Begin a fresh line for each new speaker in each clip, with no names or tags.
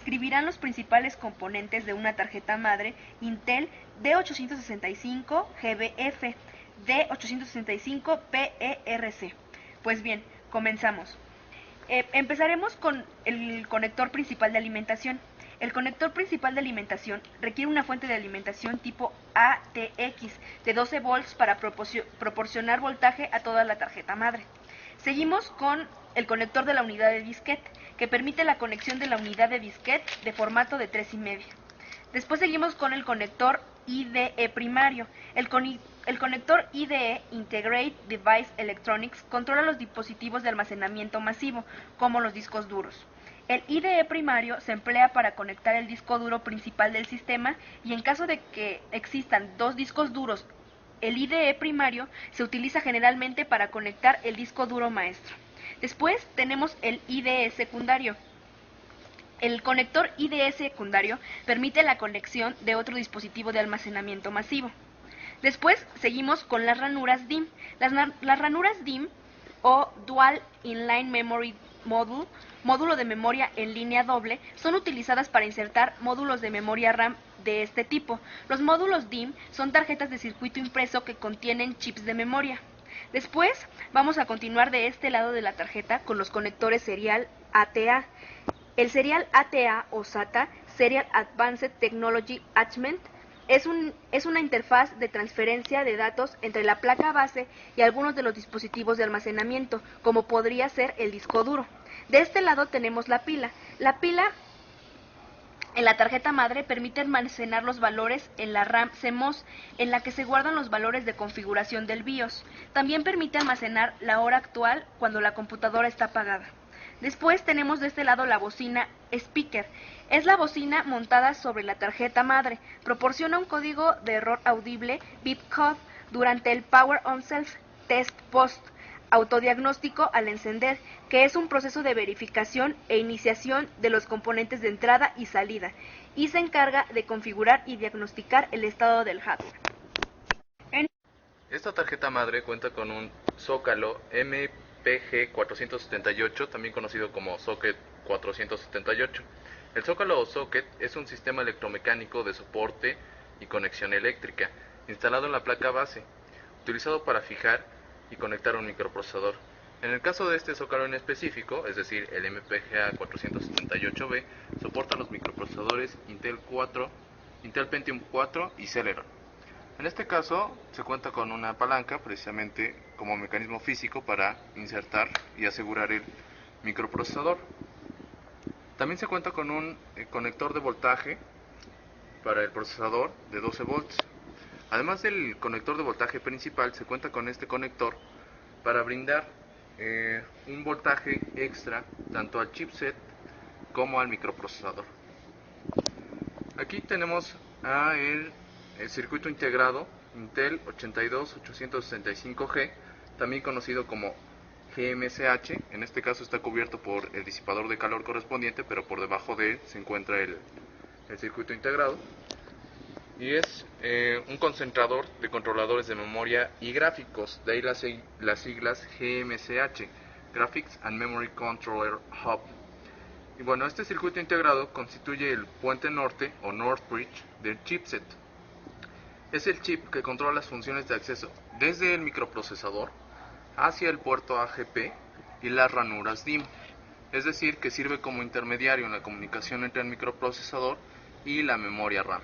describirán los principales componentes de una tarjeta madre Intel D865 GBF, D865 PERC. Pues bien, comenzamos. Empezaremos con el conector principal de alimentación. El conector principal de alimentación requiere una fuente de alimentación tipo ATX de 12 volts para proporcionar voltaje a toda la tarjeta madre. Seguimos con el conector de la unidad de disquete, que permite la conexión de la unidad de disquete de formato de 3,5. Después seguimos con el conector IDE primario. El conector IDE, Integrated Device Electronics, controla los dispositivos de almacenamiento masivo, como los discos duros. El IDE primario se emplea para conectar el disco duro principal del sistema y en caso de que existan dos discos duros, el IDE primario se utiliza generalmente para conectar el disco duro maestro. Después tenemos el IDE secundario. El conector IDE secundario permite la conexión de otro dispositivo de almacenamiento masivo. Después seguimos con las ranuras DIMM. Las ranuras DIMM o Dual Inline Memory Module, módulo de memoria en línea doble, son utilizadas para insertar módulos de memoria RAM de este tipo. Los módulos DIMM son tarjetas de circuito impreso que contienen chips de memoria. Después vamos a continuar de este lado de la tarjeta con los conectores serial ATA. El serial ATA o SATA, Serial Advanced Technology Attachment, es una interfaz de transferencia de datos entre la placa base y algunos de los dispositivos de almacenamiento, como podría ser el disco duro. De este lado tenemos la pila. La pila en la tarjeta madre permite almacenar los valores en la RAM CMOS, en la que se guardan los valores de configuración del BIOS. También permite almacenar la hora actual cuando la computadora está apagada. Después tenemos de este lado la bocina Speaker. Es la bocina montada sobre la tarjeta madre. Proporciona un código de error audible bitcode durante el Power on Self Test Post autodiagnóstico al encender, que es un proceso de verificación e iniciación de los componentes de entrada y salida, y se encarga de configurar y diagnosticar el estado del hardware.
Esta tarjeta madre cuenta con un zócalo MPG478, también conocido como socket 478. El zócalo o socket es un sistema electromecánico de soporte y conexión eléctrica, instalado en la placa base, utilizado para fijar y conectar un microprocesador. En el caso de este zócalo en específico, es decir, el MPGA 478B, soporta los microprocesadores Intel Pentium 4 y Celeron. En este caso se cuenta con una palanca precisamente como mecanismo físico para insertar y asegurar el microprocesador. También se cuenta con un conector de voltaje para el procesador de 12 volts. Además del conector de voltaje principal, se cuenta con este conector para brindar un voltaje extra tanto al chipset como al microprocesador. Aquí tenemos el circuito integrado Intel 82865G, también conocido como GMSH. En este caso está cubierto por el disipador de calor correspondiente, pero por debajo de él se encuentra el circuito integrado. Y es un concentrador de controladores de memoria y gráficos, de ahí las siglas GMSH, Graphics and Memory Controller Hub. Y bueno, este circuito integrado constituye el puente norte o North Bridge del chipset. Es el chip que controla las funciones de acceso desde el microprocesador hacia el puerto AGP y las ranuras DIMM, es decir, que sirve como intermediario en la comunicación entre el microprocesador y la memoria RAM.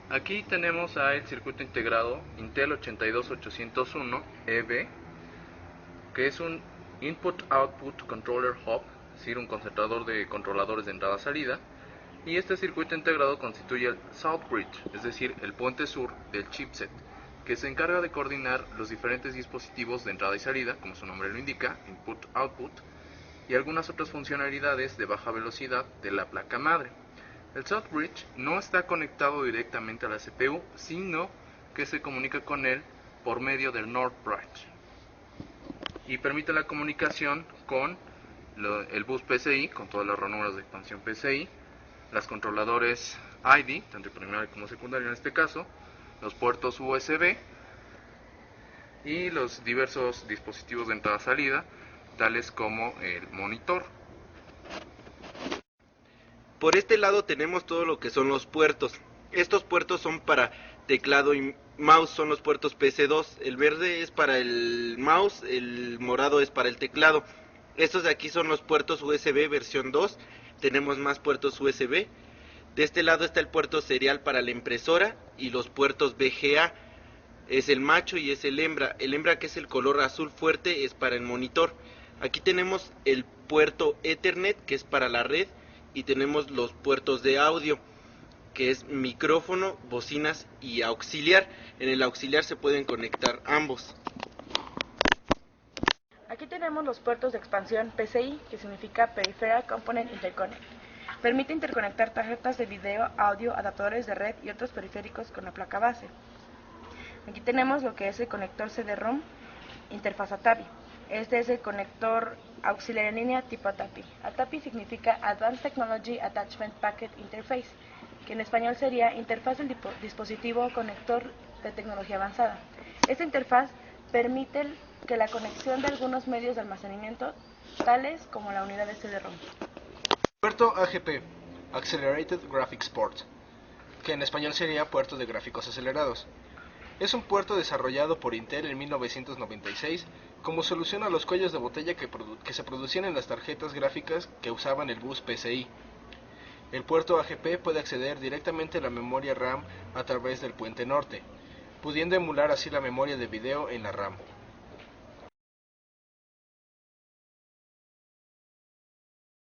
Aquí tenemos el circuito integrado Intel 82801EB, que es un Input Output Controller Hub, es decir, un concentrador de controladores de entrada-salida, y este circuito integrado constituye el South Bridge, es decir, el puente sur del chipset, que se encarga de coordinar los diferentes dispositivos de entrada y salida, como su nombre lo indica, Input Output, y algunas otras funcionalidades de baja velocidad de la placa madre. El South Bridge no está conectado directamente a la CPU, sino que se comunica con él por medio del North Bridge y permite la comunicación con el bus PCI, con todas las ranuras de expansión PCI, los controladores ID, tanto primario como secundario en este caso, los puertos USB y los diversos dispositivos de entrada-salida, tales como el monitor.
Por este lado tenemos todo lo que son los puertos. Estos puertos son para teclado y mouse, son los puertos PC2. El verde es para el mouse, el morado es para el teclado. Estos de aquí son los puertos USB versión 2. Tenemos más puertos USB. De este lado está el puerto serial para la impresora y los puertos VGA. Es el macho y es el hembra. El hembra, que es el color azul fuerte, es para el monitor. Aquí tenemos el puerto Ethernet, que es para la red, y tenemos los puertos de audio, que es micrófono, bocinas y auxiliar. En el auxiliar se pueden conectar ambos.
Aquí tenemos los puertos de expansión PCI, que significa Peripheral Component Interconnect. Permite interconectar tarjetas de video, audio, adaptadores de red y otros periféricos con la placa base. Aquí tenemos lo que es el conector CD-ROM, interfaz ATAPI. Este es el conector auxiliar en línea tipo ATAPI. ATAPI significa Advanced Technology Attachment Packet Interface, que en español sería interfaz del dispositivo conector de tecnología avanzada. Esta interfaz permite que la conexión de algunos medios de almacenamiento, tales como la unidad de CD-ROM.
Puerto AGP, Accelerated Graphics Port, que en español sería puerto de gráficos acelerados. Es un puerto desarrollado por Intel en 1996 como solución a los cuellos de botella que se producían en las tarjetas gráficas que usaban el bus PCI. El puerto AGP puede acceder directamente a la memoria RAM a través del puente norte, pudiendo emular así la memoria de video en la RAM.